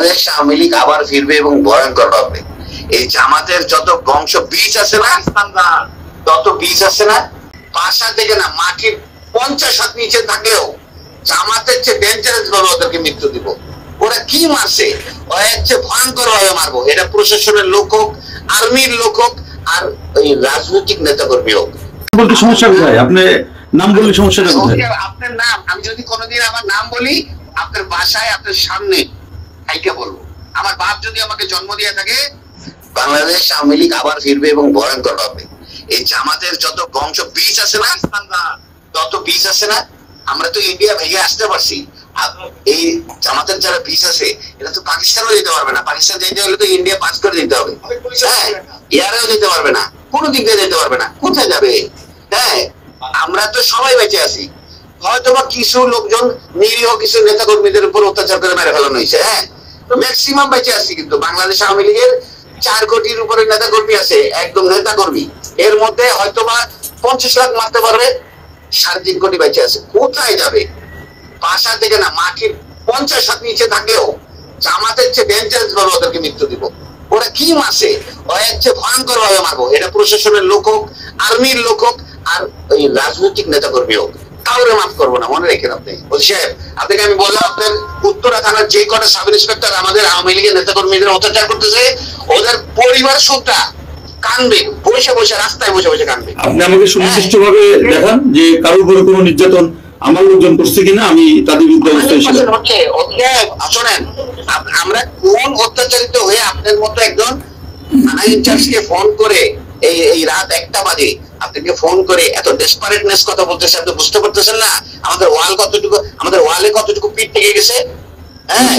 বাংলাদেশ আওয়ামী লীগ আবার ফিরবে এবং ভয়ঙ্কর হবে। এই জামাতের যত বংশ বীজ আছে না, তত বীজ আছে না, বাসা থেকে না মাটির 50 হাত নিচে থাকলেও জামাতের চেয়ে ডেঞ্জারাস ভাবে ওদেরকে মৃত্যু দিব। ওরা কি মারছে, ওরা হচ্ছে ভয়ঙ্কর ভাবে মারবো। এটা প্রশাসনের লোক হোক, আর্মির লোক হোক, আর ওই রাজনৈতিক নেতা কর্মী হোক। বলতে সমস্যা কোথায়? আপনি নাম বললে সমস্যাটা কোথায়? আপনার নাম আমি যদি কোনোদিন আমার নাম বলি, আপনার বাসায় আপনার সামনে আইকে বলবো। আমার বাপ যদি আমাকে জন্ম দিয়ে থাকে, বাংলাদেশ আওয়ামী লীগ আবার ফিরবে এবং ভয়ঙ্কর হবে। এই জামাতের যত বংশ বীজ আছে না, তত বীজ আছে না। আমরা তো ইন্ডিয়া ভেঙে আসতে পারছি, এই জামাতের যারা বীজ আছে এটা তো পাকিস্তানও যেতে পারবে না। পাকিস্তান যেতে হলে তো ইন্ডিয়া পাস করে দিতে হবে। হ্যাঁ, ইয়ারেও যেতে পারবে না, কোনো দিক দিয়ে যেতে পারবে না। কোথায় যাবে? হ্যাঁ, আমরা তো সবাই বেঁচে আছি। হয়তো বা কিছু লোকজন নিরীহ কিছু নেতা কর্মীদের উপর অত্যাচার করে মেরে ফেলানো হয়েছে। হ্যাঁ, তো ম্যাক্সিমাম বেঁচে আছি। কিন্তু বাংলাদেশ আওয়ামী লীগের 4 কোটির উপরে নেতা কর্মী আছে, একদম নেতা কর্মী। এর মধ্যে হয়তো বা 50 লাখ মারতে পারবে, 3.5 কোটি বেঁচে আছে। কোথায় যাবে? বাসা থেকে না মাটির 50 হাত নিচে থাকলেও জামাতের চেয়ে ডেঞ্জারাস ভাবে ওদেরকে মৃত্যু দিব। ওরা কি মারছে, ওরা হচ্ছে ভয়ঙ্কর ভাবে মারবো। এটা প্রশাসনের লোক হোক, আর্মির লোক হোক, আর ওই রাজনৈতিক নেতা কর্মী হোক, কাউরে মাফ করবো না। মনে রেখেন আপনি। ওসি সাহেব, আপনাকে আমি বললাম, আপনার উত্তরা থানার যে কটা সাব ইন্সপেক্টর আমাদের আওয়ামী লীগের নেতা কর্মীদের অত্যাচার করতেছে, ওদের পরিবার সুদ্ধা কানবে, বসে বসে রাস্তায় বসে বসে কানবে। আপনি আমাকে সুনির্দিষ্ট ভাবে দেখান যে কারোর উপরে কোনো নির্যাতন আমার লোকজন করছে কিনা, আমি তাদের বিরুদ্ধে অবস্থা হিসেবে। শোনেন, আমরা কোন অত্যাচারিত হয়ে আপনার মতো একজন থানা ইনচার্জকে ফোন করে এই রাত 1টা বাজে আপনাকে ফোন করে এত ডেসপারেটনেস কথা বলতেছে, আপনি বুঝতে পারতেছেন না আমাদের ওয়ালে কতটুকু পিঠ থেকে গেছে? হ্যাঁ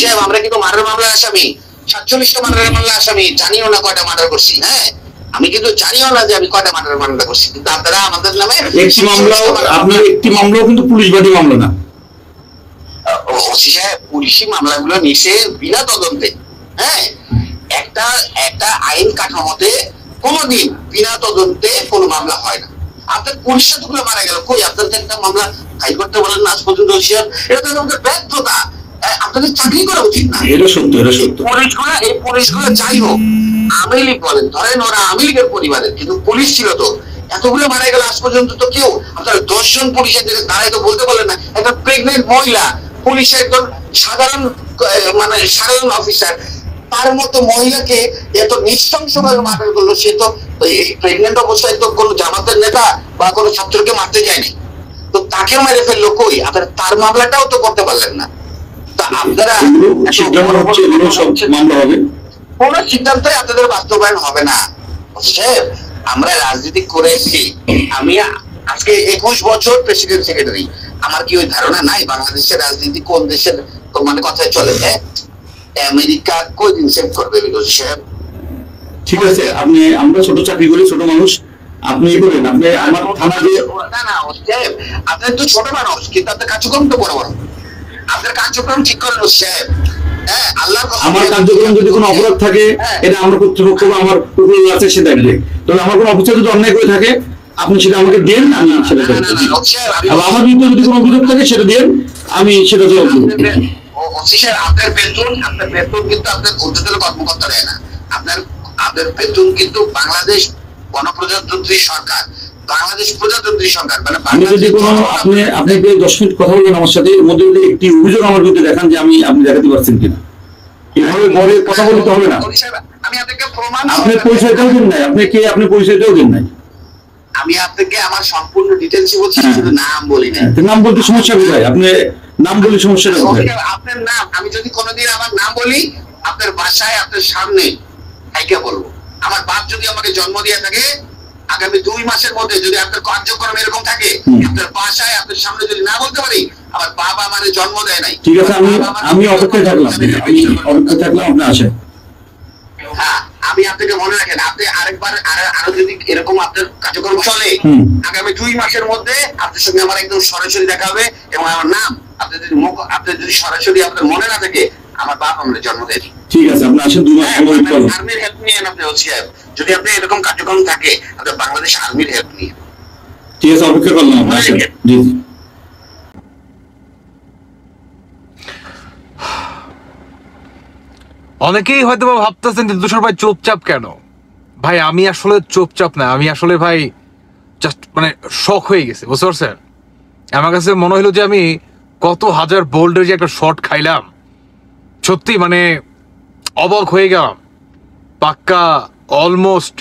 সাহেব, আমরা কিন্তু মার্ডার মামলার আসামি, 47টা মার্ডার মামলার আসামি। জানিও না কয়টা মার্ডার করছি। হ্যাঁ, আমি কিন্তু জানিও না যে আমি কয়টা মার্ডার মামলা করছি। কিন্তু আপনারা আমাদের নামে একটি মামলা, আপনার একটি মামলাও কিন্তু পুলিশ বাদী মামলা না। ওসি সাহেব, পুলিশি মামলাগুলো নিছে বিনা তদন্তে। হ্যাঁ, একটা আইন কাঠামোতে কোনোদিন বিনা তদন্তে কোনো মামলা হয় না। আপনার পুলিশ এতগুলো মারা গেল, কই আপনার একটা মামলা ফাইল করতে বলেন না আজ পর্যন্ত? এটা তো আমাদের ব্যর্থতা। আপনাদের চাকরি করা উচিত না। এটা সত্য, এটা সত্য। এই পুলিশগুলো যাই হোক, আওয়ামী লীগ বলেন, ধরেন ওরা আওয়ামী লীগের পরিবারের, কিন্তু পুলিশ ছিল তো। এতগুলো মারা গেল আজ পর্যন্ত তো কেউ আপনার 10 জন পুলিশের দিকে দাঁড়ায় তো বলতে পারলেন না। একটা প্রেগনেন্ট মহিলা পুলিশের একজন সাধারণ অফিসার, তার মতো মহিলাকে এত নৃশংসভাবে মার্ডার করলো। সে তো এই প্রেগনেন্ট অবস্থায় তো কোনো জামাতের নেতা বা কোনো ছাত্রকে মারতে যায়নি, তো তাকে মেরে ফেললো। কই আপনারা তার মামলাটাও তো করতে পারলেন না। তা আপনারা কোন সিদ্ধান্তই আপনাদের বাস্তবায়ন হবে না। আমরা রাজনীতি করে এসেছি। আমি আজকে 21 বছর প্রেসিডেন্ট সেক্রেটারি। আমার কি ওই ধারণা নাই বাংলাদেশের রাজনীতি কোন দেশের কথায় চলে? আমেরিকা কয়দিন সেভ করবে? সাহেব ঠিক আছে, আমরা ছোট চাকরি করি, ছোট মানুষ, আপনি করেন। আপনি আমার থানা দিয়ে না সাহেব, আপনার তো ছোট মানুষ, কিন্তু আপনার কার্যক্রম তো বড় বড়। আপনার কার্যক্রম ঠিক করেন সাহেব। হ্যাঁ, আল্লাহ, আমার কার্যক্রম যদি কোনো অপরাধ থাকে, এটা আমার কর্তৃপক্ষ বা আমার উপরে আছে সে দেখবে। তবে আমার কোনো অফিসার যদি অন্যায় করে থাকে, আপনি সেটা আমাকে দেন, আমি সেটা জবাব দেব। আমার বিরুদ্ধে যদি কোনো অভিযোগ থাকে সেটা দেন, আমি সেটা জবাব দেব। আপনার বেতন কিন্তু আপনার ঊর্ধ্বতন কর্মকর্তা দেয় না। আপনার বেতন কিন্তু বাংলাদেশ গণপ্রজাতন্ত্রী সরকার, বাংলাদেশ প্রজাতন্ত্রী সরকার। মানে আমি যদি কোনো আপনি 10 মিনিট কথা বলবেন আমার সাথে, এর মধ্যে যদি একটি অভিযোগ আমার বিরুদ্ধে দেখান যে আপনি দেখাতে পারছেন কিনা, এভাবে পরে কথা বলতে হবে না। আমি আপনাকে প্রমাণ, আপনি পরিচয়টাও দেন নাই, আপনি পরিচয়টাও দেন নাই। আমি আপনাকে আমার সম্পূর্ণ ডিটেইলস বলছি, শুধু নাম বলি না। নাম বলতে সমস্যা কোথায়? আপনি নাম বলে সমস্যাটা কোথায়? আপনার নাম আমি যদি কোনোদিন আমার নাম বলি, আপনার বাসায় আপনার সামনে আইকে বলবো। আমার বাপ যদি আমাকে জন্ম দিয়ে থাকে, আগামী 2 মাসের মধ্যে যদি আপনার কার্যক্রম এরকম থাকে, আপনার বাসায় আপনার সামনে যদি না বলতে পারি, আমার বাবা আমাদের জন্ম দেয় নাই। ঠিক আছে, আমি অপেক্ষায় থাকলাম, আপনি আসেন। হ্যাঁ, আমি আপনাকে মনে রাখেন, আপনি আরেকবার আরো যদি এরকম আপনার কার্যক্রম চলে, আগামী 2 মাসের মধ্যে আপনার সঙ্গে আমার একদম সরাসরি দেখা হবে। এবং আমার নাম আপনার যদি সরাসরি আপনার মনে না থাকে, আমার বাপ আমাদের জন্ম দেয়নি। ঠিক আছে, আপনি আসেন 2 মাস পর। আর্মির হেল্প নিয়ে আপনি যদি আপনি এরকম কার্যক্রম থাকে, আপনার বাংলাদেশ আর্মির হেল্প নিয়ে। ঠিক আছে, অপেক্ষা করলাম। জি। অনেকেই হয়তো ভাবতেছেন যে তুষার ভাই চুপচাপ কেন। ভাই আমি আসলে চুপচাপ না, আমি আসলে ভাই জাস্ট মানে শখ হয়ে গেছে, বুঝতে পারছেন? আমার কাছে মনে হলো যে আমি কত হাজার বোল্ডের যে একটা শট খাইলাম, সত্যি মানে অবাক হয়ে গেলাম। পাক্কা অলমোস্ট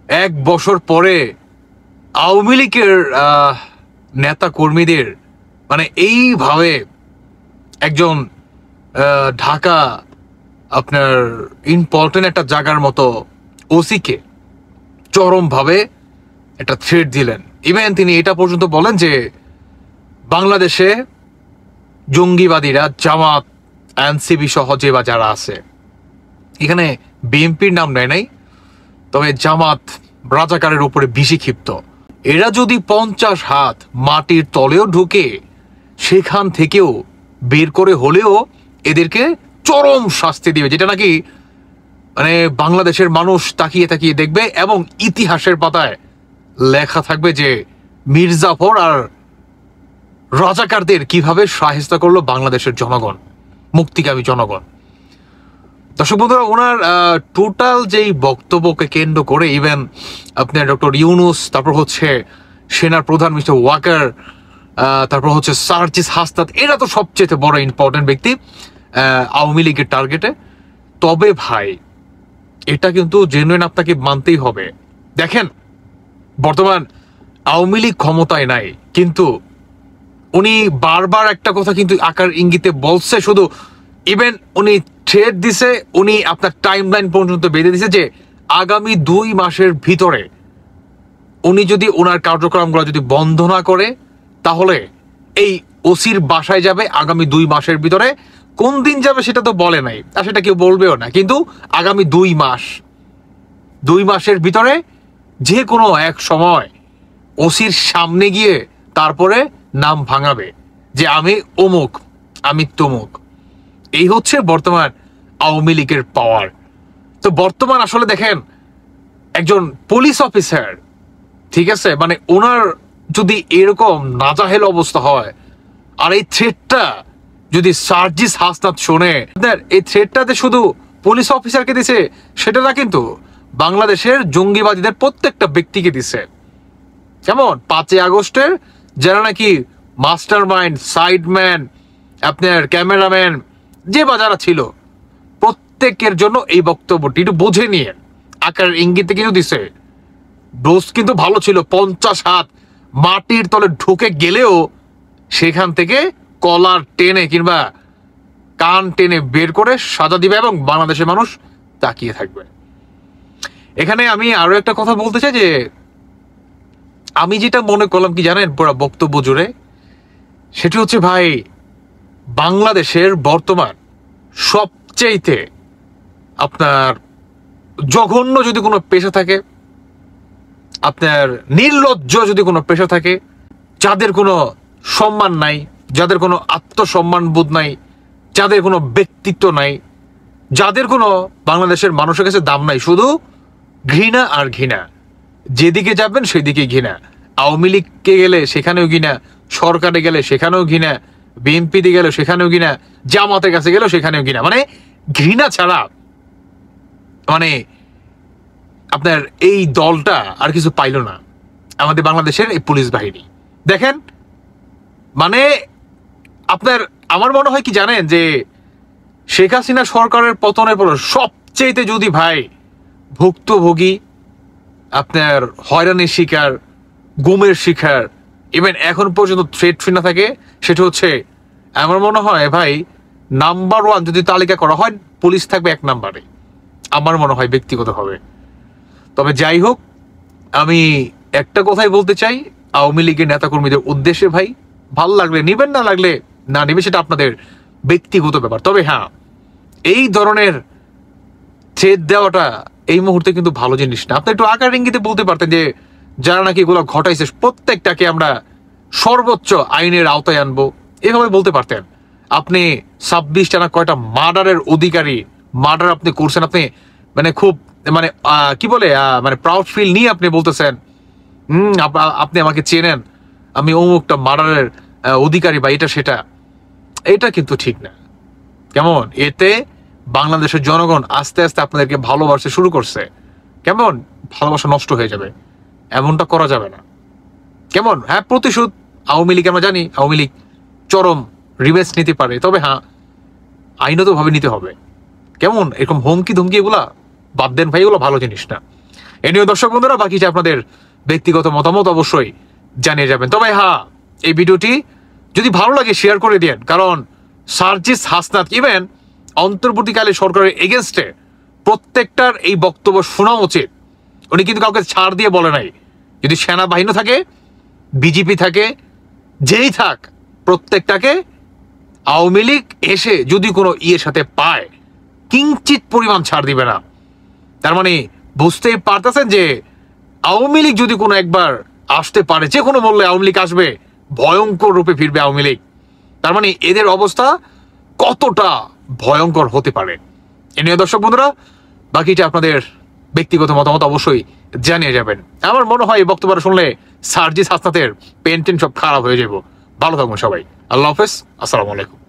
1 বছর পরে আওয়ামী লীগের নেতা কর্মীদের মানে এইভাবে একজন ঢাকা আপনার ইম্পর্টেন্ট একটা জায়গার মতো ওসিকে চরমভাবে একটা থ্রেট দিলেন। ইভেন তিনি এটা পর্যন্ত বলেন যে বাংলাদেশে জঙ্গিবাদীরা জামাত, এনসিপি সহ যে বা যারা আছে, এখানে বিএনপির নাম নেয় নাই, তবে জামাত রাজাকারের উপরে বেশি ক্ষিপ্ত। এরা যদি 50 হাত মাটির তলেও ঢুকে সেখান থেকেও বের করে হলেও এদেরকে চরম শাস্তি দিবে, যেটা নাকি মানে বাংলাদেশের মানুষ তাকিয়ে তাকিয়ে দেখবে এবং ইতিহাসের পাতায় লেখা থাকবে যে মির্জাফর আর রাজাকারদের কিভাবে শায়েস্তা করলো বাংলাদেশের জনগণ, মুক্তিকামী জনগণ। দর্শক বন্ধুরা, ওনার টোটাল যেই বক্তব্যকে কেন্দ্র করে ইভেন আপনার ডক্টর ইউনুস, তারপর হচ্ছে সেনার প্রধান মিস্টার ওয়াকার, তারপর হচ্ছে সার্জিস হাসনাত, এরা তো সবচেয়ে বড় ইম্পর্টেন্ট ব্যক্তি আওয়ামী লীগের টার্গেটে। তবে ভাই এটা কিন্তু জেনুইন, আপনাকে মানতেই হবে। দেখেন, বর্তমান আওয়ামী লীগ ক্ষমতায় নাই, কিন্তু উনি বারবার একটা কথা কিন্তু আকার ইঙ্গিতে বলছে, শুধু ইভেন উনি থ্রেট দিছে, উনি আপনার টাইমলাইন পর্যন্ত বেঁধে দিছে যে আগামী 2 মাসের ভিতরে উনি যদি ওনার কার্যক্রমগুলো যদি বন্ধ না করে তাহলে এই ওসির বাসায় যাবে আগামী 2 মাসের ভিতরে। কোন দিন যাবে সেটা তো বলে নাই, আর সেটা কেউ বলবেও না, কিন্তু আগামী 2 মাসের ভিতরে যে কোনো এক সময় ওসির সামনে গিয়ে তারপরে নাম ভাঙাবে যে আমি অমুক, আমি তমুক। এই হচ্ছে বর্তমান আওয়ামী লীগের পাওয়ার। তো বর্তমান আসলে দেখেন, একজন পুলিশ অফিসার, ঠিক আছে, মানে ওনার যদি এরকম নাজাহেল অবস্থা হয়, আর এই থ্রেটটা যদি সার্জিস হাসনাত শোনে, এই থ্রেটটাতে শুধু পুলিশ অফিসারকে দিছে সেটা না, কিন্তু বাংলাদেশের জঙ্গিবাদীদের প্রত্যেকটা ব্যক্তিকে দিছে। যেমন 5 আগস্টের যারা নাকি মাস্টার মাইন্ড, সাইডম্যান, আপনার ক্যামেরাম্যান, যে বা যারা ছিল, প্রত্যেকের জন্য এই বক্তব্যটি একটু বুঝে নিয়ে আকার ইঙ্গিতে কিন্তু দিছে। ডোজ কিন্তু ভালো ছিল, 50 হাত মাটির তলে ঢুকে গেলেও সেখান থেকে কলার টেনে কিংবা কান টেনে বের করে সাজা দিবে এবং বাংলাদেশের মানুষ তাকিয়ে থাকবে। এখানে আমি আরো একটা কথা বলতে চাই যে আমি যেটা মনে করলাম কি জানেন পুরো বক্তব্য জুড়ে, সেটি হচ্ছে ভাই বাংলাদেশের বর্তমান সবচেয়েতে আপনার জঘন্য যদি কোনো পেশা থাকে, আপনার নির্লজ্জ যদি কোনো পেশা থাকে, যাদের কোনো সম্মান নাই, যাদের কোনো আত্মসম্মান বোধ নাই, যাদের কোনো ব্যক্তিত্ব নাই, যাদের কোনো বাংলাদেশের মানুষের কাছে দাম নাই, শুধু ঘৃণা আর ঘৃণা, যেদিকে যাবেন সেদিকে ঘৃণা। আওয়ামী লীগকে গেলে সেখানেও ঘৃণা, সরকারে গেলে সেখানেও ঘৃণা, বিএনপিতে গেলে সেখানেও ঘৃণা, জামাতের কাছে গেলেও সেখানেও ঘৃণা। মানে ঘৃণা ছাড়া মানে আপনার এই দলটা আর কিছু পাইল না আমাদের বাংলাদেশের এই পুলিশ বাহিনী। দেখেন মানে আপনার আমার মনে হয় কি জানেন, যে শেখ হাসিনা সরকারের পতনের পর সবচেয়েতে যদি ভাই ভুক্তভোগী, আপনার হয়রানির শিকার, গুমের শিকার, ইভেন এখন পর্যন্ত থ্রেট ফ্রি না থাকে, সেটা হচ্ছে আমার মনে হয় ভাই নাম্বার 1 যদি তালিকা করা হয়, পুলিশ থাকবে 1 নম্বরে, আমার মনে হয় ব্যক্তিগতভাবে। তবে যাই হোক, আমি একটা কথাই বলতে চাই আওয়ামী লীগের নেতাকর্মীদের উদ্দেশ্যে, ভাই ভাল লাগলে নিবেন, না লাগলে না নিবে, সেটা আপনাদের ব্যক্তিগত ব্যাপার। তবে হ্যাঁ, এই ধরনের থ্রেট দেওয়াটা এই মুহূর্তে কিন্তু ভালো জিনিস না। আপনি একটু আকার ইঙ্গিতে বলতে পারতেন যে যারা নাকি এগুলো ঘটাইছে প্রত্যেকটাকে আমরা সর্বোচ্চ আইনের আওতায় আনবো, এভাবে বলতে পারতেন। আপনি 26টা না কয়টা মার্ডারের অধিকারী, মার্ডার আপনি করছেন, আপনি মানে খুব মানে কি বলে মানে প্রাউড ফিল নিয়ে আপনি বলতেছেন আপনি আমাকে চেনেন, আমি অমুকটা মার্ডারের অধিকারী বা এটা সেটা। এটা কিন্তু ঠিক না। কেমন? এতে বাংলাদেশের জনগণ আস্তে আস্তে আপনাদেরকে ভালোবাসতে শুরু করছে, কেমন ভালোবাসা নষ্ট হয়ে যাবে? এমনটা করা যাবে না। কেমন? হ্যাঁ, প্রতিশোধ আওয়ামী লীগ আমরা জানি, আওয়ামী লীগ চরম রিভেঞ্জ নিতে পারে, তবে হ্যাঁ আইনতভাবে নিতে হবে। কেমন এরকম হুমকি ধুমকি এগুলা বাদ দেন ভাই, এগুলো ভালো জিনিস না। এ নিয়ে দর্শক বন্ধুরা বাকিটা আপনাদের ব্যক্তিগত মতামত অবশ্যই জানিয়ে যাবেন। তবে হ্যাঁ, এই ভিডিওটি যদি ভালো লাগে শেয়ার করে দিন, কারণ সার্জিস হাসনাত ইভেন অন্তর্বর্তীকালে সরকারের এগেনস্টে প্রত্যেকটার এই বক্তব্য শোনা উচিত। উনি কিন্তু কাউকে ছাড় দিয়ে বলে নাই। যদি সেনাবাহিনী থাকে, বিজেপি থাকে, যেই থাক, প্রত্যেকটাকে আওয়ামী লীগ এসে যদি কোনো ইয়ের সাথে পায় কিঞ্চিত পরিমাণ ছাড় দিবে না। তার মানে বুঝতেই পারতেছেন যে আওয়ামী লীগ যদি কোনো একবার আসতে পারে, যে কোনো মূল্যে আওয়ামী লীগ আসবে, ভয়ঙ্কর রূপে ফিরবে আওয়ামী লীগ। তার মানে এদের অবস্থা কতটা ভয়ঙ্কর হতে পারে। এ নিয়ে দর্শক বন্ধুরা বাকিটা আপনাদের ব্যক্তিগত মতামত অবশ্যই জানিয়ে যাবেন। আমার মনে হয় এই বক্তব্য শুনলে সার্জিস হাসনাতের পেন টেন সব খারাপ হয়ে যাব। ভালো থাকবেন সবাই, আল্লাহ হাফেজ, আসসালামু আলাইকুম।